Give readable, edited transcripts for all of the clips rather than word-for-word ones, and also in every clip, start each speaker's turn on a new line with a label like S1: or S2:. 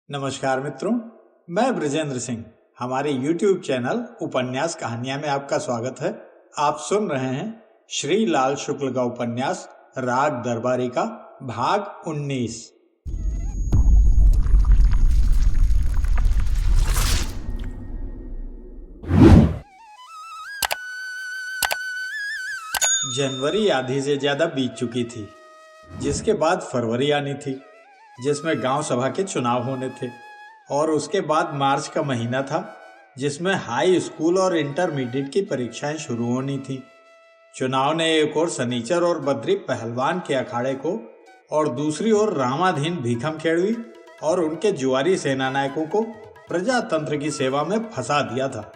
S1: नमस्कार मित्रों, मैं ब्रजेंद्र सिंह। हमारे YouTube चैनल उपन्यास कहानियां में आपका स्वागत है। आप सुन रहे हैं श्री लाल शुक्ल का उपन्यास राग दरबारी का भाग 19। जनवरी आधी से ज्यादा बीत चुकी थी, जिसके बाद फरवरी आनी थी, जिसमें गांव सभा के चुनाव होने थे, और उसके बाद मार्च का महीना था, जिसमें हाई स्कूल और इंटरमीडिएट की परीक्षाएं शुरू होनी थी। चुनाव ने एक ओर सनीचर और बद्री पहलवान के अखाड़े को और दूसरी ओर रामाधीन भीखम खेड़वी और उनके जुआरी सेना नायकों को प्रजातंत्र की सेवा में फंसा दिया था,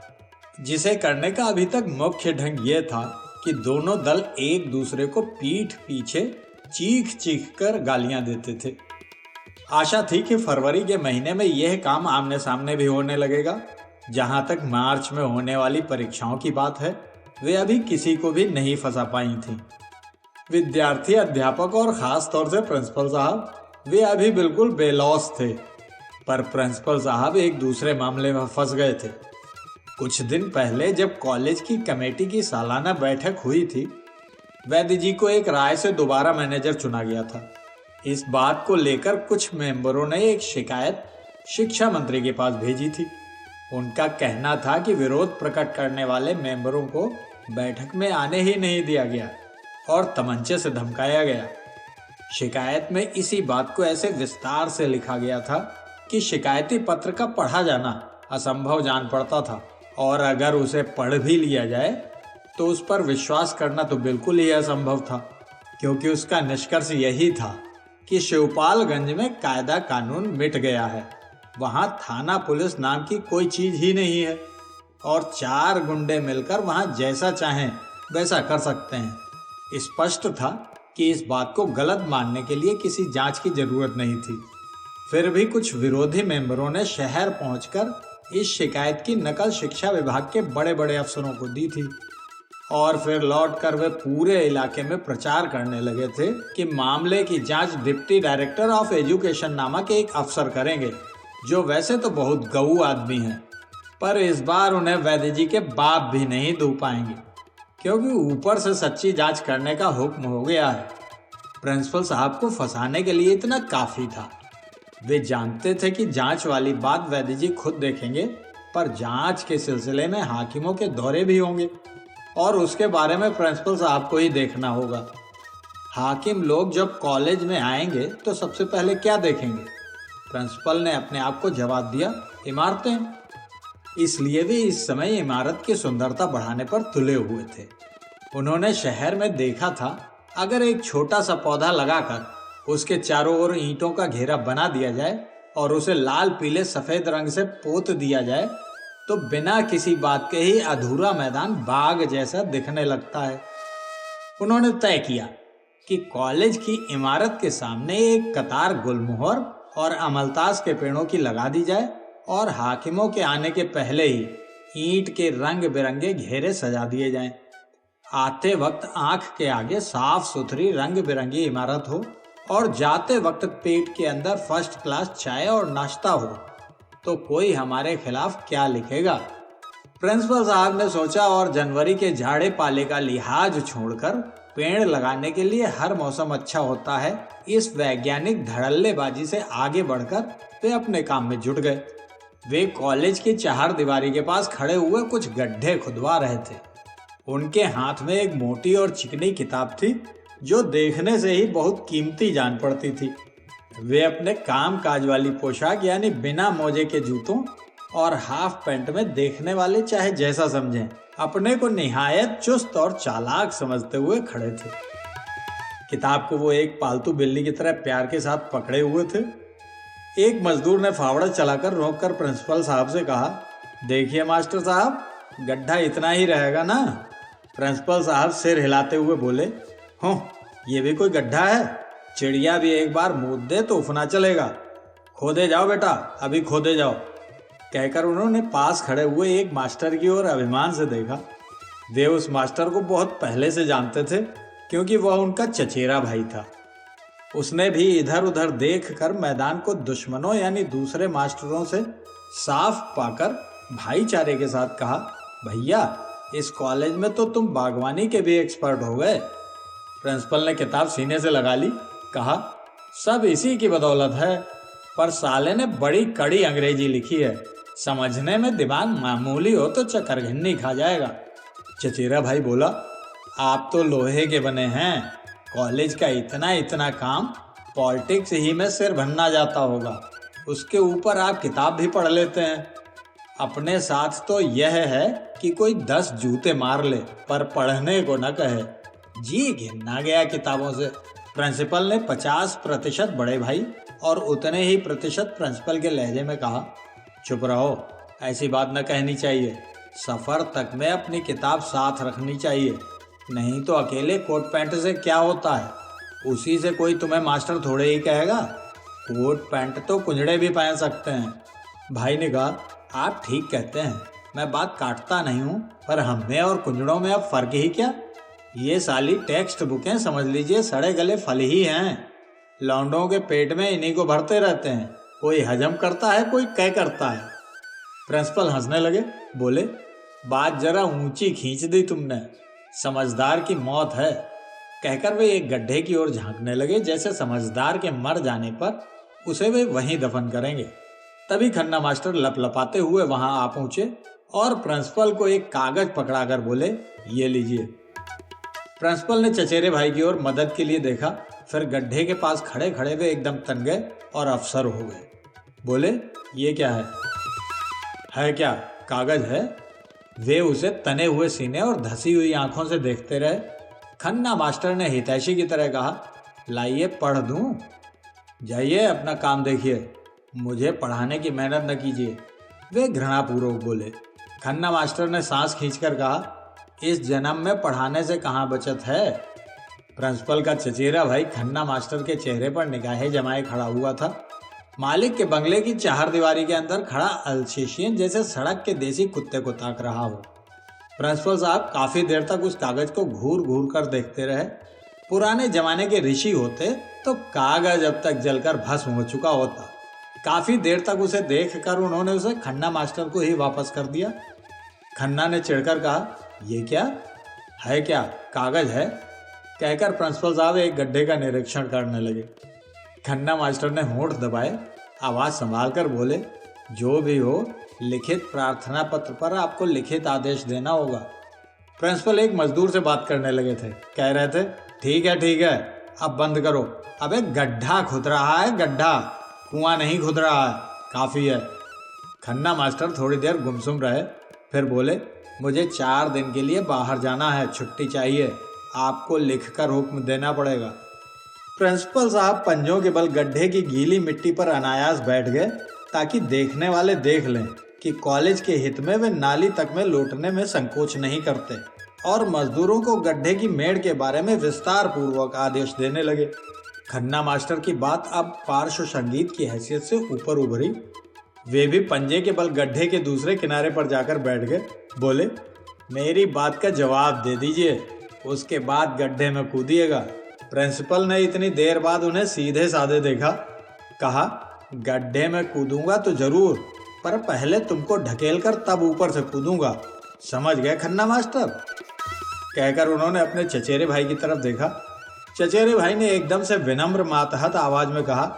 S1: जिसे करने का अभी तक मुख्य ढंग यह था कि दोनों दल एक दूसरे को पीठ पीछे चीख चीख कर गालियां देते थे। आशा थी कि फरवरी के महीने में यह काम आमने सामने भी होने लगेगा। जहां तक मार्च में होने वाली परीक्षाओं की बात है, वे अभी किसी को भी नहीं फंसा पाई थी। विद्यार्थी, अध्यापक और खास तौर से प्रिंसिपल साहब, वे अभी बिल्कुल बेलौस थे। पर प्रिंसिपल साहब एक दूसरे मामले में फंस गए थे। कुछ दिन पहले जब कॉलेज की कमेटी की सालाना बैठक हुई थी, वैद्य जी को एक राय से दोबारा मैनेजर चुना गया था। इस बात को लेकर कुछ मेंबरों ने एक शिकायत शिक्षा मंत्री के पास भेजी थी। उनका कहना था कि विरोध प्रकट करने वाले मेंबरों को बैठक में आने ही नहीं दिया गया और तमंचे से धमकाया गया। शिकायत में इसी बात को ऐसे विस्तार से लिखा गया था कि शिकायती पत्र का पढ़ा जाना असंभव जान पड़ता था, और अगर उसे पढ़ भी लिया जाए तो उस पर विश्वास करना तो बिल्कुल ही असंभव था, क्योंकि उसका निष्कर्ष यही था कि शिवपालगंज में कायदा कानून मिट गया है। वहां थाना पुलिस नाम की कोई चीज ही नहीं है और 4 गुंडे मिलकर वहां जैसा चाहें वैसा कर सकते हैं। स्पष्ट था कि इस बात को गलत मानने के लिए किसी जांच की जरूरत नहीं थी। फिर भी कुछ विरोधी मेंबरों ने शहर पहुंचकर इस शिकायत की नकल शिक्षा विभाग के बड़े बड़े अफसरों को दी थी, और फिर लौटकर वे पूरे इलाके में प्रचार करने लगे थे कि मामले की जांच डिप्टी डायरेक्टर ऑफ एजुकेशन नामक एक अफसर करेंगे, जो वैसे तो बहुत गऊ आदमी हैं, पर इस बार उन्हें वैद्य जी के बाप भी नहीं दू पाएंगे, क्योंकि ऊपर से सच्ची जांच करने का हुक्म हो गया है। प्रिंसिपल साहब को फंसाने के लिए इतना काफी था। वे जानते थे कि जांच वाली बात वैद्य जी खुद देखेंगे, पर जांच के सिलसिले में हाकिमों के दौरे भी होंगे और उसके बारे में प्रिंसिपल साहब को ही देखना होगा। हाकिम लोग जब कॉलेज में आएंगे तो सबसे पहले क्या देखेंगे? प्रिंसिपल ने अपने आप को जवाब दिया, इमारतें। इसलिए वे इस समय इमारत की सुंदरता बढ़ाने पर तुले हुए थे। उन्होंने शहर में देखा था, अगर एक छोटा सा पौधा लगाकर उसके चारों ओर ईंटों का घेरा बना दिया जाए और उसे लाल पीले सफेद रंग से पोत दिया जाए तो बिना किसी बात के ही अधूरा मैदान बाग जैसा दिखने लगता है। उन्होंने तय किया कि कॉलेज की इमारत के सामने एक कतार गुलमोहर और अमलतास के पेड़ों की लगा दी जाए और हाकिमों के आने के पहले ही ईंट के रंग बिरंगे घेरे सजा दिए जाएं। आते वक्त आंख के आगे साफ सुथरी रंग बिरंगी इमारत हो और जाते वक्त पेट के अंदर फर्स्ट क्लास चाय और नाश्ता हो, तो कोई हमारे खिलाफ क्या लिखेगा? प्रिंसिपल साहब ने सोचा, और जनवरी के झाड़े पाले का लिहाज छोड़कर पेड़ लगाने के लिए हर मौसम अच्छा होता है, इस वैज्ञानिक धड़ल्लेबाजी से आगे बढ़कर वे अपने काम में जुट गए। वे कॉलेज की चहारदीवारी के पास खड़े हुए कुछ गड्ढे खुदवा रहे थे। उनके हाथ में एक मोटी और चिकनी किताब थी, जो देखने से ही बहुत कीमती जान पड़ती थी। वे अपने काम काज वाली पोशाक यानी बिना मोजे के जूतों और हाफ पैंट में देखने वाले चाहे जैसा समझें, अपने को निहायत चुस्त और चालाक समझते हुए खड़े थे। किताब को वो एक पालतू बिल्ली की तरह प्यार के साथ पकड़े हुए थे। एक मजदूर ने फावड़ा चलाकर रोककर प्रिंसिपल साहब से कहा, देखिए मास्टर साहब, गड्ढा इतना ही रहेगा ना? प्रिंसिपल साहब सिर हिलाते हुए बोले, हो, ये भी कोई गड्ढा है? चिड़िया भी एक बार मूत दे तो उफना चलेगा। खोदे जाओ बेटा, अभी खोदे जाओ। कहकर उन्होंने पास खड़े हुए एक मास्टर की ओर अभिमान से देखा। वे उस मास्टर को बहुत पहले से जानते थे, क्योंकि वह उनका चचेरा भाई था। उसने भी इधर उधर देखकर मैदान को दुश्मनों यानी दूसरे मास्टरों से साफ पाकर भाईचारे के साथ कहा, भैया इस कॉलेज में तो तुम बागवानी के भी एक्सपर्ट हो गए। प्रिंसिपल ने किताब सीने से लगा ली, कहा, सब इसी की बदौलत है, पर साले ने बड़ी कड़ी अंग्रेजी लिखी है, समझने में दिमाग मामूली हो तो चक्करघिन्नी खा जाएगा। चचेरा भाई बोला, आप तो लोहे के बने हैं, कॉलेज का इतना इतना काम पॉलिटिक्स ही में सिर भन्ना जाता होगा, उसके ऊपर आप किताब भी पढ़ लेते हैं। अपने साथ तो यह है कि कोई 10 जूते मार ले पर पढ़ने को न कहे। जी घिन्ना गया किताबों से। प्रिंसिपल ने 50% बड़े भाई और उतने ही प्रतिशत प्रिंसिपल के लहजे में कहा, चुप रहो, ऐसी बात न कहनी चाहिए, सफर तक में अपनी किताब साथ रखनी चाहिए, नहीं तो अकेले कोट पैंट से क्या होता है, उसी से कोई तुम्हें मास्टर थोड़े ही कहेगा। कोट पैंट तो कुंजड़े भी पहन सकते हैं। भाई ने कहा, आप ठीक कहते हैं, मैं बात काटता नहीं हूँ, पर हमें और कुंजड़ों में अब फर्क ही क्या। ये साली टेक्स्ट बुकें समझ लीजिए सड़े गले फल ही हैं, लौंडों के पेट में इन्हीं को भरते रहते हैं, कोई हजम करता है कोई कै करता है। प्रिंसिपल हंसने लगे, बोले, बात जरा ऊंची खींच दी तुमने, समझदार की मौत है। कहकर वे एक गड्ढे की ओर झांकने लगे, जैसे समझदार के मर जाने पर उसे वे वहीं दफन करेंगे। तभी खन्ना मास्टर लपलपाते हुए वहां आ पहुंचे और प्रिंसिपल को एक कागज पकड़ाकर बोले, ये लीजिए। प्रिंसिपल ने चचेरे भाई की ओर मदद के लिए देखा, फिर गड्ढे के पास खड़े खड़े वे एकदम तन गए और अफसर हो गए। बोले, ये क्या है क्या कागज है? वे उसे तने हुए सीने और धसी हुई आंखों से देखते रहे। खन्ना मास्टर ने हितैषी की तरह कहा, लाइए पढ़ दूं। जाइए अपना काम देखिए, मुझे पढ़ाने की मेहनत न कीजिए, वे घृणापूर्वक बोले। खन्ना मास्टर ने सांस खींचकर कहा, इस जन्म में पढ़ाने से कहाँ बचत है। प्रिंसिपल का चचेरा भाई खन्ना मास्टर के चेहरे पर निगाहें जमाए खड़ा हुआ था, मालिक के बंगले की चारदीवारी के अंदर खड़ा अल्सेशियन जैसे सड़क के देसी कुत्ते को ताक रहा हो। प्रिंसिपल साहब काफी देर तक उस कागज को घूर घूर कर देखते रहे। पुराने जमाने के ऋषि होते तो कागज अब तक जलकर भस्म हो चुका होता। काफी देर तक उसे देखकर उन्होंने उसे खन्ना मास्टर को ही वापस कर दिया। खन्ना ने चिढ़कर कहा, ये क्या है, क्या कागज है? कहकर प्रिंसिपल साहब एक गड्ढे का निरीक्षण करने लगे। खन्ना मास्टर ने होंठ दबाए, आवाज संभाल कर बोले, जो भी हो, लिखित प्रार्थना पत्र पर आपको लिखित आदेश देना होगा। प्रिंसिपल एक मजदूर से बात करने लगे थे, कह रहे थे, ठीक है, अब बंद करो। अब एक गड्ढा खुद रहा है, गड्ढा, कुआं नहीं खुद रहा है, काफी है। खन्ना मास्टर थोड़ी देर गुमसुम रहे, फिर बोले, मुझे 4 दिन के लिए बाहर जाना है, छुट्टी चाहिए, आपको लिखकर हुक्म देना पड़ेगा। प्रिंसिपल साहब पंजों के बल गड्ढे की गीली मिट्टी पर अनायास बैठ गए, ताकि देखने वाले देख लें कि कॉलेज के हित में वे नाली तक में लौटने में संकोच नहीं करते, और मजदूरों को गड्ढे की मेड़ के बारे में विस्तार पूर्वक आदेश देने लगे। खन्ना मास्टर की बात अब पार्श्व संगीत की हैसियत से ऊपर उभरी। वे भी पंजे के बल गड्ढे के दूसरे किनारे पर जाकर बैठ गए। बोले, मेरी बात का जवाब दे दीजिए, उसके बाद गड्ढे में कूदिएगा। प्रिंसिपल ने इतनी देर बाद उन्हें सीधे साधे देखा, कहा, गड्ढे में कूदूंगा तो जरूर, पर पहले तुमको ढकेल कर तब ऊपर से कूदूंगा, समझ गए खन्ना मास्टर? कहकर उन्होंने अपने चचेरे भाई की तरफ देखा। चचेरे भाई ने एकदम से विनम्र मातहत आवाज में कहा,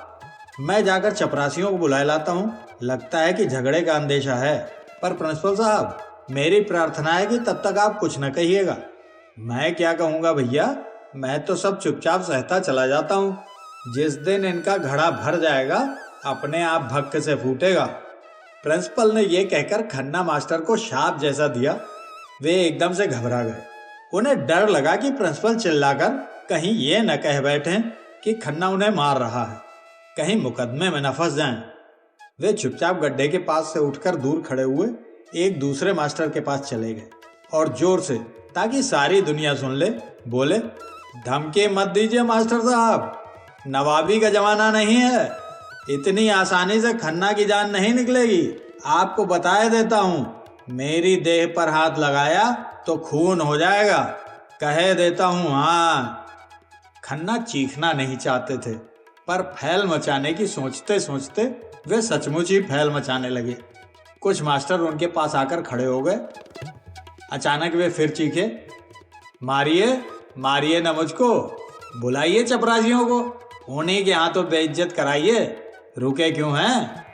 S1: मैं जाकर चपरासियों को बुलाए लाता हूँ, लगता है कि झगड़े का अंदेशा है। पर प्रिंसिपल साहब, मेरी प्रार्थना है कि तब तक आप कुछ न कहिएगा। मैं क्या कहूँगा भैया, मैं तो सब चुपचाप सहता चला जाता हूँ। जिस दिन इनका घड़ा भर जाएगा, अपने आप भक्क से फूटेगा। प्रिंसिपल ने यह कहकर खन्ना मास्टर को शाप जैसा दिया। वे एकदम से घबरा गए। उन्हें डर लगा कि प्रिंसिपल चिल्लाकर कहीं ये न कह बैठें कि खन्ना उन्हें मार रहा है, कहीं मुकदमे में न फंस जाएं। वे चुपचाप गड्ढे के पास से उठकर दूर खड़े हुए एक दूसरे मास्टर के पास चले गए और जोर से, ताकि सारी दुनिया सुन ले, बोले, धमकी मत दीजिए मास्टर साहब, नवाबी का जमाना नहीं है, इतनी आसानी से खन्ना की जान नहीं निकलेगी। आपको बताए देता हूँ, मेरी देह पर हाथ लगाया तो खून हो जाएगा, कहे देता हूँ। हाँ। खन्ना चीखना नहीं चाहते थे, पर फैल मचाने की सोचते सोचते वे सचमुच ही फैल मचाने लगे। कुछ मास्टर उनके पास आकर खड़े हो गए। अचानक वे फिर चीखे, मारिए मारिए न मुझको, बुलाइए चपरासियों को, उन्हीं के हाथों बेइज्जत कराइए, रुके क्यों हैं?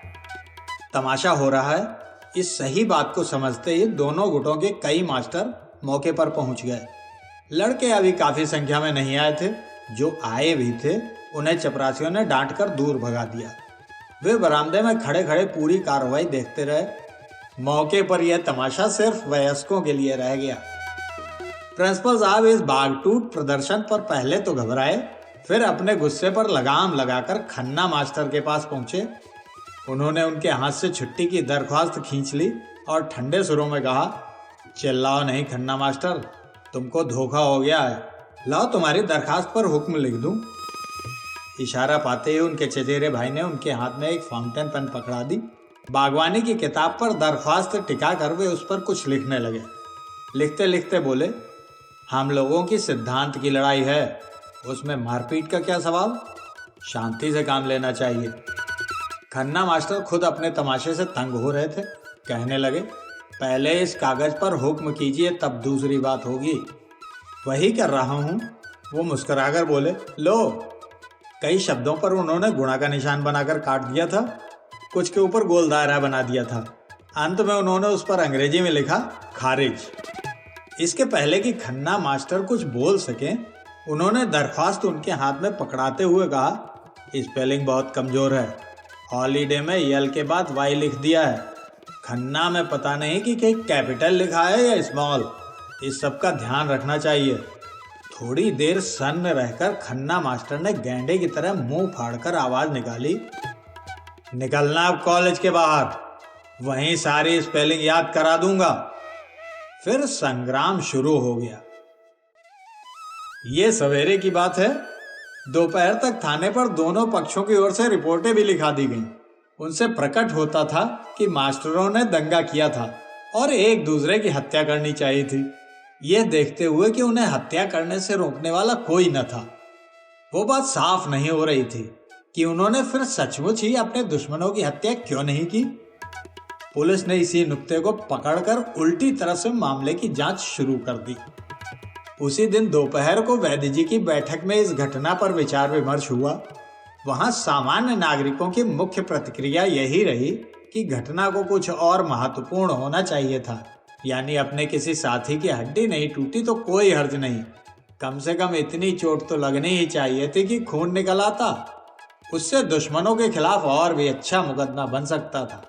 S1: तमाशा हो रहा है। इस सही बात को समझते ही दोनों गुटों के कई मास्टर मौके पर पहुंच गए। लड़के अभी काफी संख्या में नहीं आए थे, जो आए भी थे उन्हें चपरासियों ने डांट कर दूर भगा दिया। वे बरामदे में खड़े खड़े पूरी कार्रवाई देखते रहे। मौके पर यह तमाशा सिर्फ वयस्कों के लिए रह गया। प्रिंसिपल साहब इस बागटूट प्रदर्शन पर पहले तो घबराए, फिर अपने गुस्से पर लगाम लगाकर खन्ना मास्टर के पास पहुंचे। उन्होंने उनके हाथ से छुट्टी की दरख्वास्त खींच ली और ठंडे सुरों में कहा, चिल्लाओ नहीं खन्ना मास्टर, तुमको धोखा हो गया है, लाओ तुम्हारी दरखास्त पर हुक्म लिख दूं। इशारा पाते ही उनके चचेरे भाई ने उनके हाथ में एक फाउंटेन पेन पकड़ा दी। बागवानी की किताब पर दरख्वास्त टिका कर वे उस पर कुछ लिखने लगे। लिखते लिखते बोले, हम लोगों की सिद्धांत की लड़ाई है, उसमें मारपीट का क्या सवाल, शांति से काम लेना चाहिए। खन्ना मास्टर खुद अपने तमाशे से तंग हो रहे थे। कहने लगे, पहले इस कागज पर हुक्म कीजिए, तब दूसरी बात होगी। वही कर रहा हूं। वो मुस्कुराकर बोले, लो। कई शब्दों पर उन्होंने गुणा का निशान बनाकर काट दिया था, कुछ के ऊपर गोल दायरा बना दिया था। अंत में उन्होंने उस पर अंग्रेजी में लिखा, खारिज। इसके पहले कि खन्ना मास्टर कुछ बोल सके, उन्होंने दरख्वास्त उनके हाथ में पकड़ाते हुए कहा, स्पेलिंग बहुत कमजोर है, हॉलीडे में यल के बाद वाई लिख दिया है, खन्ना में पता नहीं कि कैपिटल लिखा है या स्मॉल, इस सब का ध्यान रखना चाहिए। थोड़ी देर सन्न रहकर खन्ना मास्टर ने गैंडे की तरह मुंह फाड़कर आवाज निकाली, निकलना अब कॉलेज के बाहर, वहीं सारी स्पेलिंग याद करा दूंगा। फिर संग्राम शुरू हो गया। ये सवेरे की बात है। दोपहर तक थाने पर दोनों पक्षों की ओर से रिपोर्टें भी लिखा दी गईं। उनसे प्रकट होता था कि मास्टरों ने दंगा किया था और एक दूसरे की हत्या करनी चाहिए थी, यह देखते हुए कि उन्हें हत्या करने से रोकने वाला कोई न था। वो बात साफ नहीं हो रही थी कि उन्होंने फिर सचमुच ही अपने दुश्मनों की हत्या क्यों नहीं की। पुलिस ने इसी नुक्ते को पकड़कर उल्टी तरह से मामले की जांच शुरू कर दी। उसी दिन दोपहर को वैद्य जी की बैठक में इस घटना पर विचार विमर्श हुआ। वहां सामान्य नागरिकों की मुख्य प्रतिक्रिया यही रही कि घटना को कुछ और महत्वपूर्ण होना चाहिए था, यानी अपने किसी साथी की हड्डी नहीं टूटी तो कोई हर्ज नहीं, कम से कम इतनी चोट तो लगनी ही चाहिए थी कि खून निकल आता। उससे दुश्मनों के खिलाफ और भी अच्छा मुकदमा बन सकता था।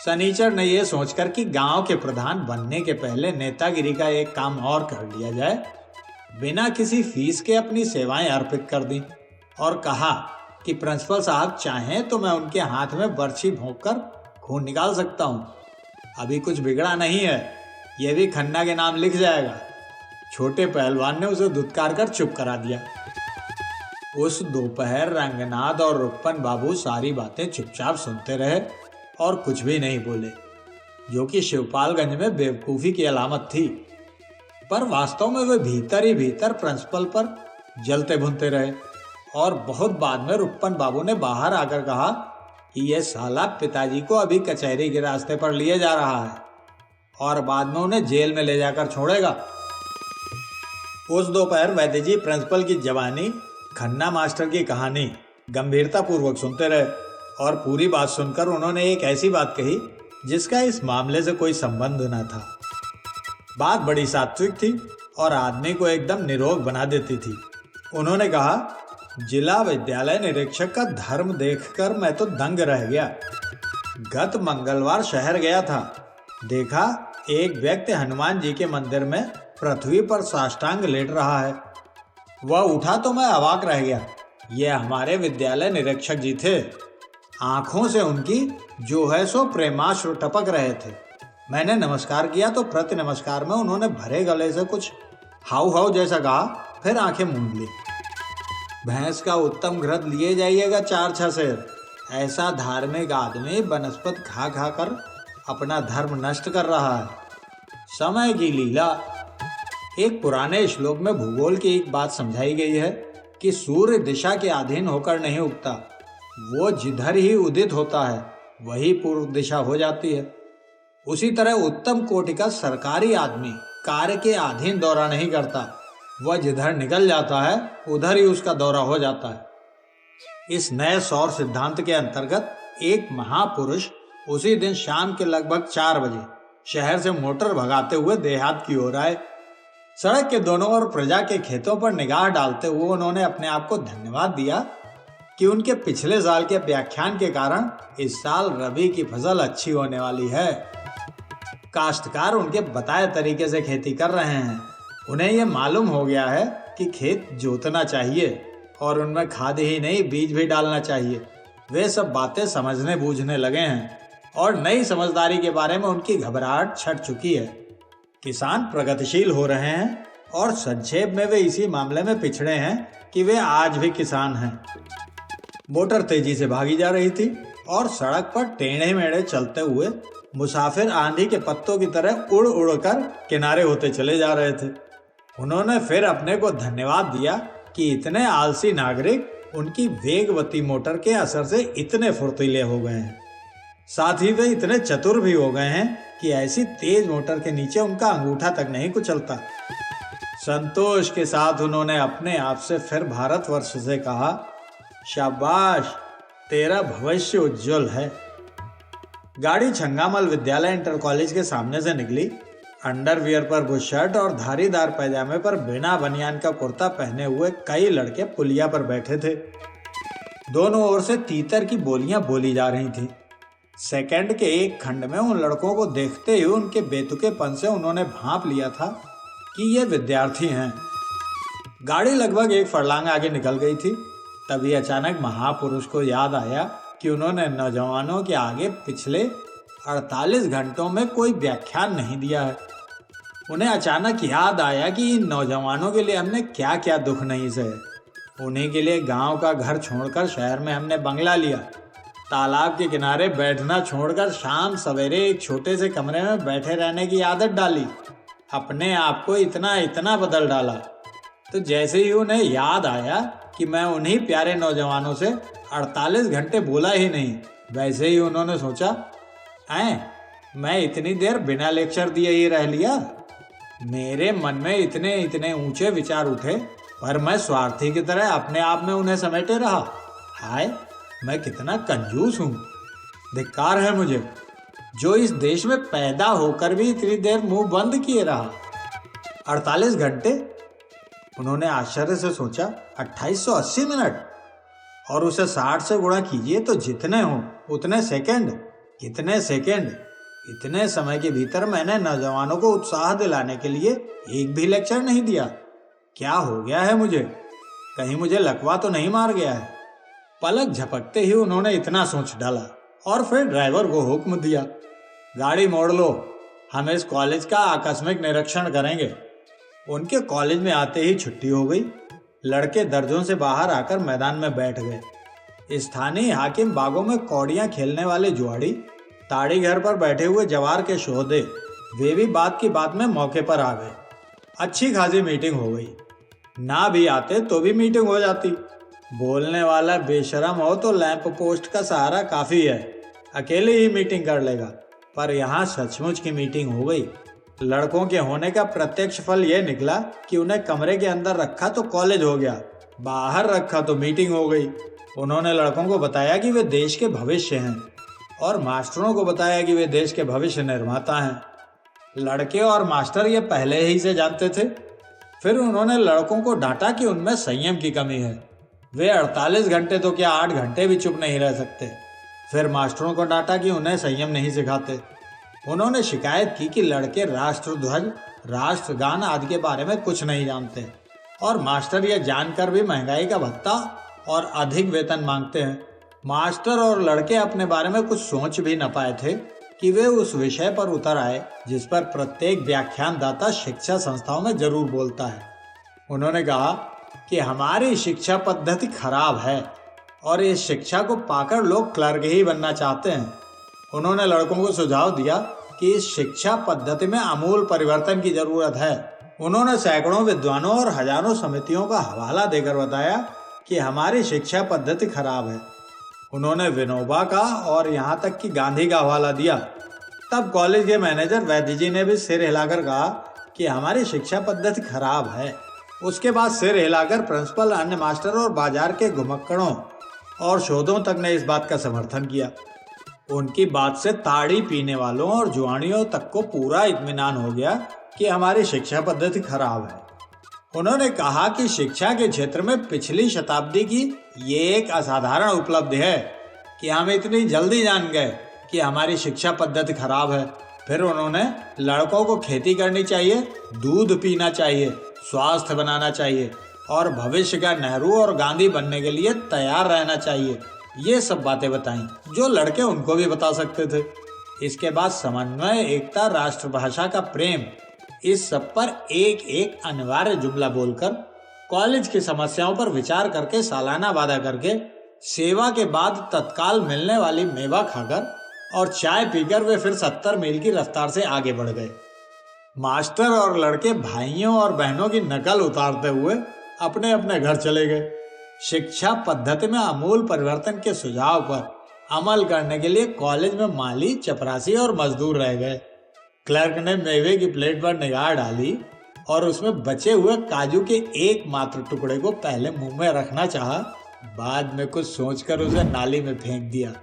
S1: सनीचर ने यह सोचकर कि गांव के प्रधान बनने के पहले नेतागिरी का एक काम और कर लिया जाए, बिना किसी फीस के अपनी सेवाएं अर्पित कर दी और कहा कि प्रिंसिपल साहब चाहें तो मैं उनके हाथ में बर्छी भोंककर खून निकाल सकता हूं, अभी कुछ बिगड़ा नहीं है, यह भी खन्ना के नाम लिख जाएगा। छोटे पहलवान ने उसे धुतकार कर चुप करा दिया। उस दोपहर रंगनाथ और रुक्पन बाबू सारी बातें चुपचाप सुनते रहे और कुछ भी नहीं बोले, जो कि शिवपालगंज में बेवकूफी की अलामत थी। पर वास्तव में वे भीतर ही भीतर प्रिंसिपल पर जलते भुनते रहे और बहुत बाद में रुक्पन बाबू ने बाहर आकर कहा कि यह साला पिताजी को अभी कचहरी के रास्ते पर लिए जा रहा है और बाद में उन्हें जेल में ले जाकर छोड़ेगा। उस दोपहर वैद्य जी प्रिंसिपल की जवानी, खन्ना मास्टर की कहानी गंभीरता पूर्वक सुनते रहे और पूरी बात सुनकर उन्होंने एक ऐसी बात कही जिसका इस मामले से कोई संबंध न था। बात बड़ी सात्विक थी और आदमी को एकदम निरोग बना देती थी। उन्होंने कहा, जिला विद्यालय निरीक्षक का धर्म देखकर मैं तो दंग रह गया। गत मंगलवार शहर गया था, देखा एक व्यक्ति हनुमान जी के मंदिर में पृथ्वी पर साष्टांग लेट रहा है। वह उठा तो मैं अवाक रह गया। ये हमारे विद्यालय निरीक्षक जी थे। आंखों से उनकी जो है सो प्रेमाश्रु टपक रहे थे। मैंने नमस्कार किया तो प्रति नमस्कार में उन्होंने भरे गले से कुछ हाउ हाउ जैसा कहा, फिर आंखें मूंद ली। भैंस का उत्तम घृत लिए जाइएगा 4-6 सेर। ऐसा धार्मिक आदमी बनस्पत खा खा कर अपना धर्म नष्ट कर रहा है। समय की लीला। एक पुराने श्लोक में भूगोल की एक बात समझाई गई है कि सूर्य दिशा के अधीन होकर नहीं उगता, वो जिधर ही उदित होता है वही पूर्व दिशा हो जाती है। उसी तरह उत्तम कोटि का सरकारी आदमी कार्य के अधीन दौरा नहीं करता, वह जिधर निकल जाता है उधर ही उसका दौरा हो जाता है। इस नए सौर सिद्धांत के अंतर्गत एक महापुरुष उसी दिन शाम के लगभग 4 बजे शहर से मोटर भगाते हुए देहात की ओर आए। सड़क के दोनों ओर प्रजा के खेतों पर निगाह डालते हुए उन्होंने अपने आप को धन्यवाद दिया कि उनके पिछले साल के व्याख्यान के कारण इस साल रबी की फसल अच्छी होने वाली है। काश्तकार उनके बताए तरीके से खेती कर रहे हैं। उन्हें यह मालूम हो गया है कि खेत जोतना चाहिए और उनमें खाद ही नहीं बीज भी डालना चाहिए। वे सब बातें समझने बूझने लगे हैं और नई समझदारी के बारे में उनकी घबराहट छट चुकी है। किसान प्रगतिशील हो रहे हैं और संक्षेप में वे इसी मामले में पिछड़े हैं कि वे आज भी किसान हैं। मोटर तेजी से भागी जा रही थी और सड़क पर टेढ़े मेढ़े चलते हुए मुसाफिर आंधी के पत्तों की तरह उड़ उड़ कर किनारे होते चले जा रहे थे। उन्होंने फिर अपने को धन्यवाद दिया कि इतने आलसी नागरिक उनकी वेगवती मोटर के असर से इतने फुर्तीले हो गए हैं। साथ ही वे इतने चतुर भी हो गए हैं कि ऐसी तेज मोटर के नीचे उनका अंगूठा तक नहीं कुचलता। संतोष के साथ उन्होंने अपने आप से फिर भारतवर्ष से कहा, शाबाश, तेरा भविष्य उज्जवल है। गाड़ी छंगामल विद्यालय इंटर कॉलेज के सामने से निकली। अंडरवियर पर बुशर्ट और धारीदार पैजामे पर बिना बनियान का कुर्ता पहने हुए कई लड़के पुलिया पर बैठे थे। दोनों ओर से तीतर की बोलियां बोली जा रही थीं। सेकंड के एक खंड में उन लड़कों को देखते ही उनके बेतुकेपन से उन्होंने भांप लिया था कि ये विद्यार्थी हैं। गाड़ी लगभग 1 फरलांग आगे निकल गई थी। तभी अचानक महापुरुष को याद आया कि उन्होंने नौजवानों के आगे पिछले 48 घंटों में कोई व्याख्यान नहीं दिया है। उन्हें अचानक याद आया कि इन नौजवानों के लिए हमने क्या क्या दुख नहीं सहे। उन्हीं के लिए गांव का घर छोड़कर शहर में हमने बंगला लिया, तालाब के किनारे बैठना छोड़कर शाम सवेरे एक छोटे से कमरे में बैठे रहने की आदत डाली, अपने आप को इतना इतना बदल डाला। तो जैसे ही उन्हें याद आया कि मैं उन्हीं प्यारे नौजवानों से 48 घंटे बोला ही नहीं, वैसे ही उन्होंने सोचा, मैं इतनी देर बिना लेक्चर दिए ही रह लिया। मेरे मन में इतने इतने ऊंचे विचार उठे, पर मैं स्वार्थी की तरह अपने आप में उन्हें समेटे रहा। हाय, मैं कितना कंजूस हूँ। धिक्कार है मुझे, जो इस देश में पैदा होकर भी इतनी देर मुंह बंद किए रहा। 48 घंटे? उन्होंने आश्चर्य से सोचा। 2880 मिनट, और उसे 60 से गुणा कीजिए तो जितने हो उतने सेकंड। कितने सेकंड? इतने समय के भीतर मैंने नौजवानों को उत्साह दिलाने के लिए एक भी लेक्चर नहीं दिया। क्या हो गया है मुझे? कहीं मुझे लकवा तो नहीं मार गया है? पलक झपकते ही उन्होंने इतना सोच डाला और फिर ड्राइवर को हुक्म दिया, गाड़ी मोड़ लो, हम इस कॉलेज का आकस्मिक निरीक्षण करेंगे। उनके कॉलेज में आते ही छुट्टी हो गई। लड़के दर्जों से बाहर आकर मैदान में बैठ गए। स्थानीय हाकिम बागों में कौड़ियां खेलने वाले जुआड़ी, ताड़ी घर पर बैठे हुए जवार के शोधे, वे भी बात की बात में मौके पर आ गए। अच्छी खासी मीटिंग हो गई। ना भी आते तो भी मीटिंग हो जाती। बोलने वाला बेशरम हो तो लैंप पोस्ट का सहारा काफी है, अकेले ही मीटिंग कर लेगा। पर यहाँ सचमुच की मीटिंग हो गई। लड़कों के होने का प्रत्यक्ष फल यह निकला कि उन्हें कमरे के अंदर रखा तो कॉलेज हो गया, बाहर रखा तो मीटिंग हो गई। उन्होंने लड़कों को बताया कि वे देश के भविष्य हैं और मास्टरों को बताया कि वे देश के भविष्य निर्माता हैं। लड़के और मास्टर ये पहले ही से जानते थे। फिर उन्होंने लड़कों को डांटा कि उनमें संयम की कमी है। वे 48 घंटे तो क्या 8 घंटे भी चुप नहीं रह सकते। फिर मास्टरों को डांटा कि उन्हें संयम नहीं सिखाते। उन्होंने शिकायत की कि लड़के राष्ट्रध्वज, राष्ट्रगान आदि के बारे में कुछ नहीं जानते और मास्टर यह जानकर भी महंगाई का भत्ता और अधिक वेतन मांगते हैं। मास्टर और लड़के अपने बारे में कुछ सोच भी न पाए थे कि वे उस विषय पर उतर आए जिस पर प्रत्येक व्याख्यानदाता शिक्षा संस्थाओं में जरूर बोलता है। उन्होंने कहा कि हमारी शिक्षा पद्धति खराब है और इस शिक्षा को पाकर लोग क्लर्क ही बनना चाहते हैं। उन्होंने लड़कों को सुझाव दिया कि इस शिक्षा पद्धति में आमूल परिवर्तन की जरूरत है उन्होंने सैकड़ों विद्वानों और हजारों समितियों का हवाला देकर बताया कि हमारी शिक्षा पद्धति खराब है। उन्होंने विनोबा का और यहाँ तक कि गांधी का हवाला दिया। तब कॉलेज के मैनेजर वैद्य जी ने भी सिर हिलाकर कहा कि हमारी शिक्षा पद्धति खराब है। उसके बाद सिर हिलाकर प्रिंसिपल, अन्य मास्टर और बाजार के घुमक्कड़ों और शोधों तक ने इस बात का समर्थन किया। उनकी बात से ताड़ी पीने वालों और जुआनियों तक को पूरा इत्मीनान हो गया कि हमारी शिक्षा पद्धति खराब है। उन्होंने कहा कि शिक्षा के क्षेत्र में पिछली शताब्दी की ये एक असाधारण उपलब्धि है कि हम इतनी जल्दी जान गए कि हमारी शिक्षा पद्धति खराब है। फिर उन्होंने लड़कों को खेती करनी चाहिए, दूध पीना चाहिए, स्वास्थ्य बनाना चाहिए और भविष्य का नेहरू और गांधी बनने के लिए तैयार रहना चाहिए। ये सब बातें बताई जो लड़के उनको भी बता सकते थे। इसके बाद समन्वय, एकता, राष्ट्रभाषा का प्रेम, इस सब पर एक एक अनिवार्य जुमला बोलकर, कॉलेज की समस्याओं पर विचार करके, सालाना वादा करके, सेवा के बाद तत्काल मिलने वाली मेवा खाकर और चाय पीकर वे फिर 70 मील की रफ्तार से आगे बढ़ गए। मास्टर और लड़के भाइयों और बहनों की नकल उतारते हुए अपने अपने घर चले गए। शिक्षा पद्धति में आमूल परिवर्तन के सुझाव पर अमल करने के लिए कॉलेज में माली, चपरासी और मजदूर रह गए। क्लर्क ने मेवे की प्लेट पर निगाह डाली और उसमें बचे हुए काजू के एकमात्र टुकड़े को पहले मुंह में रखना चाहा, बाद में कुछ सोचकर उसे नाली में फेंक दिया।